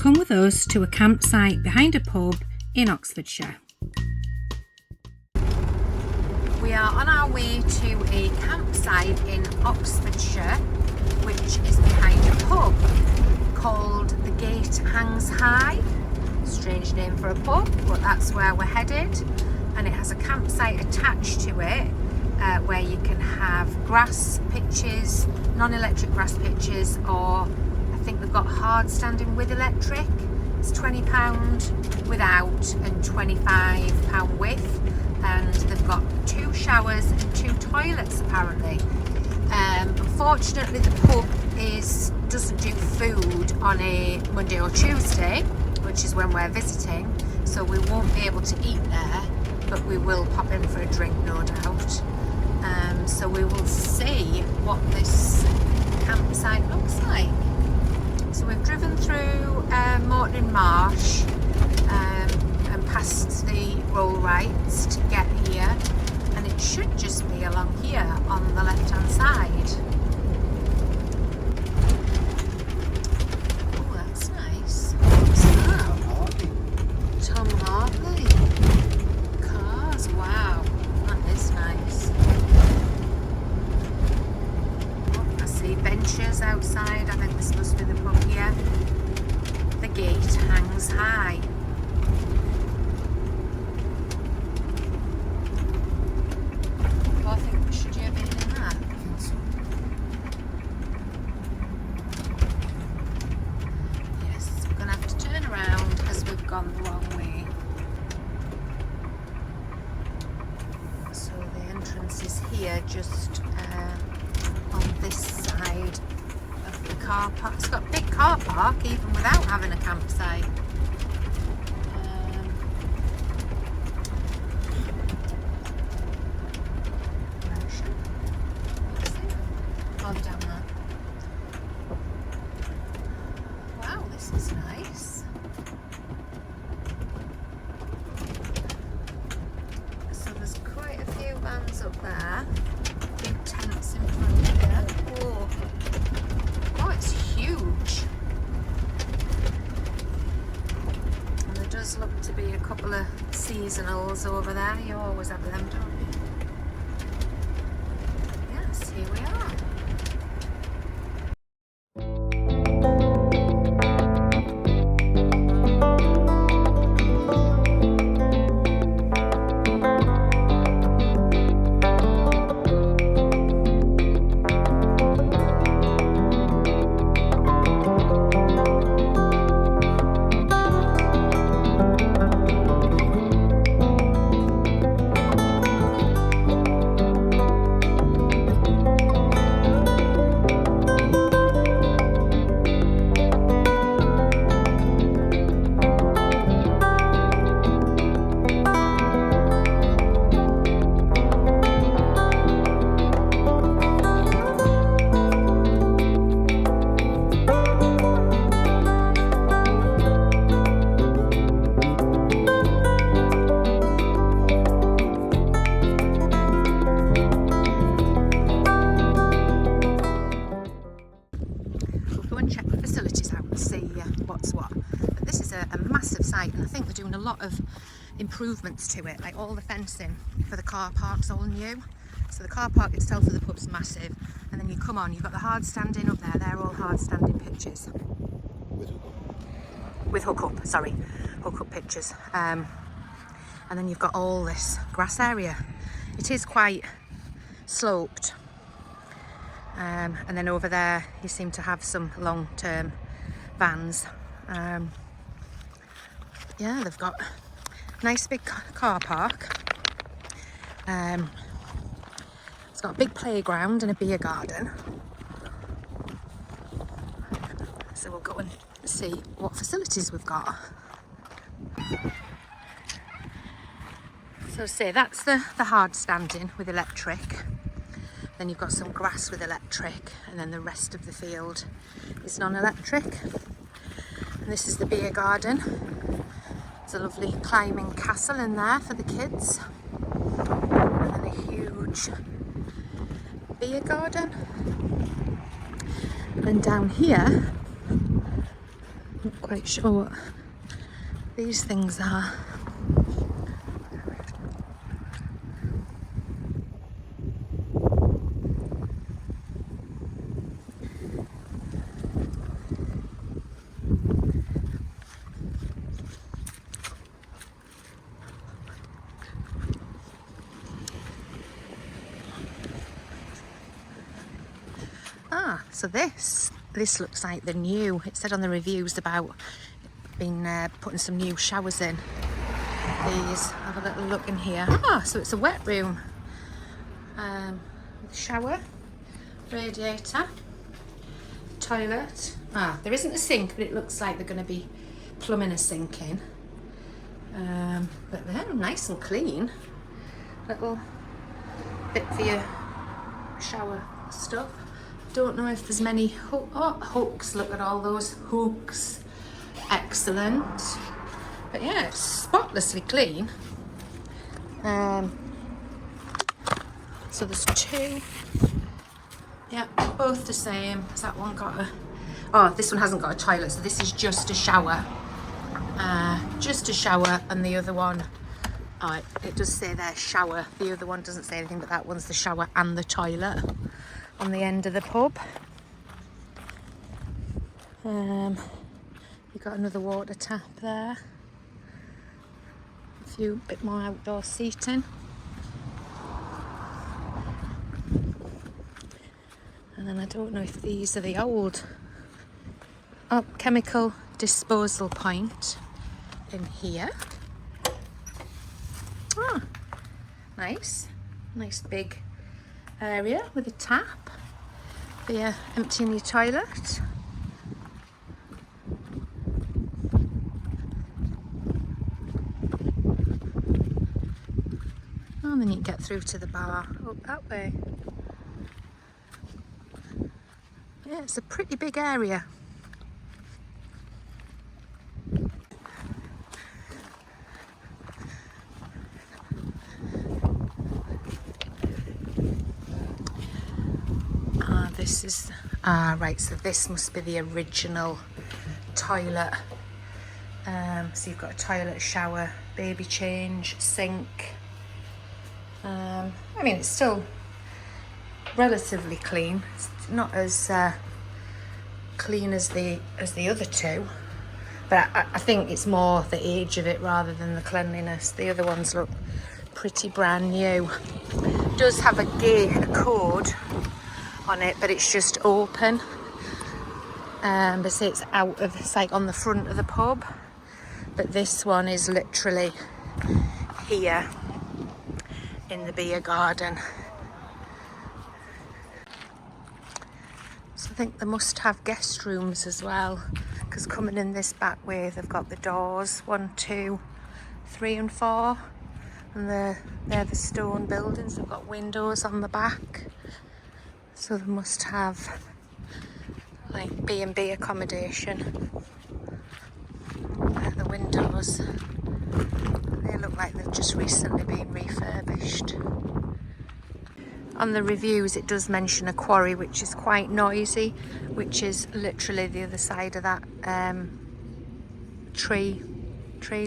come with us to a campsite behind a pub in Oxfordshire. We are on our way to a campsite in Oxfordshire, which is behind a pub called The Gate Hangs High. Strange name for a pub, but that's where we're headed. And it has a campsite attached to it where you can have grass pitches, non-electric grass pitches, or I think they've got hard standing with electric. It's £20 without and £25 with, and they've got 2 showers and 2 toilets apparently. Unfortunately the pub doesn't do food on a Monday or Tuesday, which is when we're visiting, so we won't be able to eat there, but we will pop in for a drink no doubt. So we will see what this campsite looks like. So we've driven through Morton Marsh and past the roll rights to get here, and it should just be along here on the left hand side. Oh, that's nice. What's that? Tom Hartley. Cars, wow, that is nice. Oh, I see benches outside. I think this must be the pub here. The Gate Hangs High. Gone the wrong way. So the entrance is here, just on this side of the car park. It's got a big car park even without having a campsite. Oh, down there. Wow, this is nice. Vans up there, big tents in front here. Oh, it's huge. And there does look to be a couple of seasonals over there. You always have them, don't you? Yes, here we are. Check the facilities out and see what's what. But this is a massive site, and I think they're doing a lot of improvements to it, like all the fencing for the car park's all new. So the car park itself for the pub's massive, and then you come on, you've got the hard standing up there. They're all hard standing pitches with hook up pitches, and then you've got all this grass area. It is quite sloped. And then over there you seem to have some long-term vans. Yeah, they've got a nice big car park. It's got a big playground and a beer garden. So we'll go and see what facilities we've got. So say that's the hard standing with electric. Then you've got some grass with electric, and then the rest of the field is non-electric. And this is the beer garden. There's a lovely climbing castle in there for the kids. And then a huge beer garden. And down here Not quite sure what these things are. So this looks like the new. It said on the reviews about being putting some new showers in. These, have a little look in here. So it's a wet room. With a shower, radiator, toilet. There isn't a sink, but it looks like they're going to be plumbing a sink in. But they're nice and clean. Little bit for your shower stuff. Don't know if there's many hooks. Look at all those hooks. Excellent. But yeah, it's spotlessly clean. So there's two. Yeah, both the same. Has that one got a... Oh, this one hasn't got a toilet, so this is just a shower. Just a shower, and the other one... Oh, it does say there, shower. The other one doesn't say anything, but that one's the shower and the toilet on the end of the pub. You've got another water tap there. A few bit more outdoor seating. And then I don't know if these are the old chemical disposal point in here. Nice big area with a tap for your emptying your toilet. And then you can get through to the bar up that way. Yeah, it's a pretty big area. This is right, so this must be the original toilet. So you've got a toilet, shower, baby change, sink. I mean, it's still relatively clean. It's not as clean as the other two, but I think it's more the age of it rather than the cleanliness. The other ones look pretty brand new. It does have a code on it, but it's just open. But say it's it's like on the front of the pub, but this one is literally here in the beer garden. So I think they must have guest rooms as well, because coming in this back way they've got the doors 1, 2, 3 and 4, and they're the stone buildings. They've got windows on the back. So they must have like B&B accommodation. The windows, they look like they've just recently been refurbished. On the reviews it does mention a quarry which is quite noisy, which is literally the other side of that tree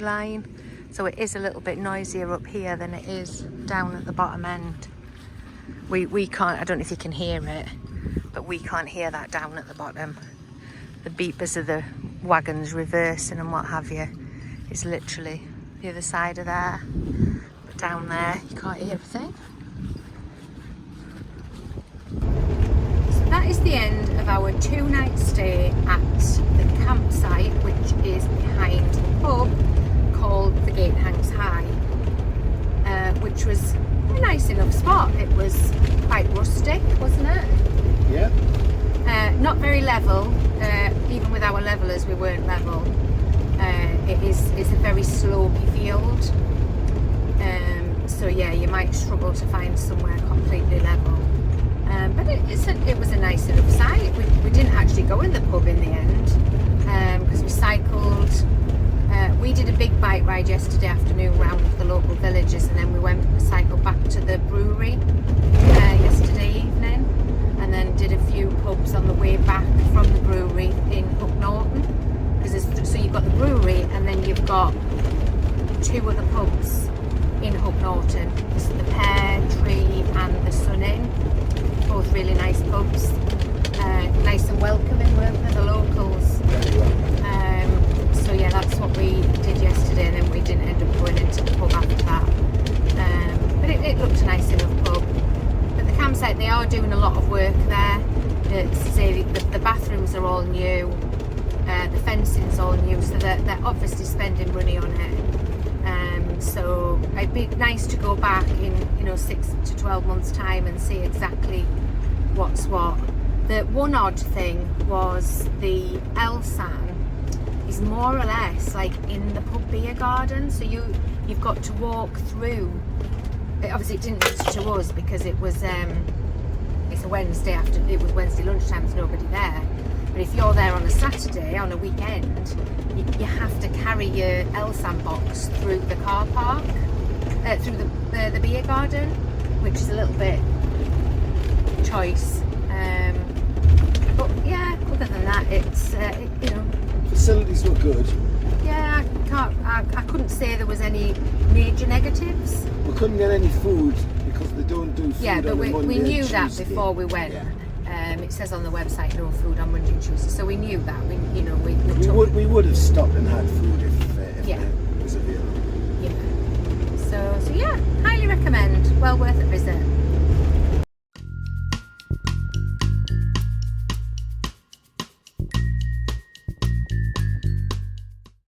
line. So it is a little bit noisier up here than it is down at the bottom end. We can't, I don't know if you can hear it, but we can't hear that down at the bottom. The beepers of the wagons reversing and what have you is literally the other side of there. But down there you can't hear everything. So that is the end of our 2-night stay at the campsite, which is behind the pub called The Gate Hangs High, which was a nice enough spot. It was quite rustic, wasn't it? Yeah. Not very level. Even with our levelers, we weren't level. It's a very slopey field. So yeah, you might struggle to find somewhere completely level. But it was a nice enough site. We didn't actually go in the pub in the end because we cycled. We did a big bike ride yesterday afternoon round the local villages, and then we went and cycled back to the brewery yesterday evening, and then did a few pubs on the way back from the brewery in Hook Norton because so you've got the brewery and then you've got 2 other pubs in Hook Norton. There's the Pear Tree and the Sun Inn, both really nice pubs, nice and welcoming, weren't they, the locals? So yeah, that's what we did yesterday, and then we didn't end up going into the pub after that. But it looked a nice enough pub. But the campsite, they are doing a lot of work there. The bathrooms are all new, the fencing's all new, so they're obviously spending money on it. So it'd be nice to go back in 6 to 12 months time and see exactly what's what. The one odd thing was the elsan is more or less like in the pub beer garden, so you've got to walk through. Obviously it didn't register to us because it was it's a Wednesday it was Wednesday lunchtime, there's nobody there. But if you're there on a Saturday, on a weekend, you have to carry your elsan box through the car park, through the beer garden, which is a little bit choice. But yeah, other than that, it's facilities were good. Yeah, I couldn't say there was any major negatives. We couldn't get any food because they don't do food. Yeah, but on we Monday knew and that Tuesday. before we went. Yeah. It says on the website no food on Monday and Tuesday, so we knew that. We would have stopped and had food if Yeah. it was available. Yeah. So yeah, highly recommend. Well worth a visit.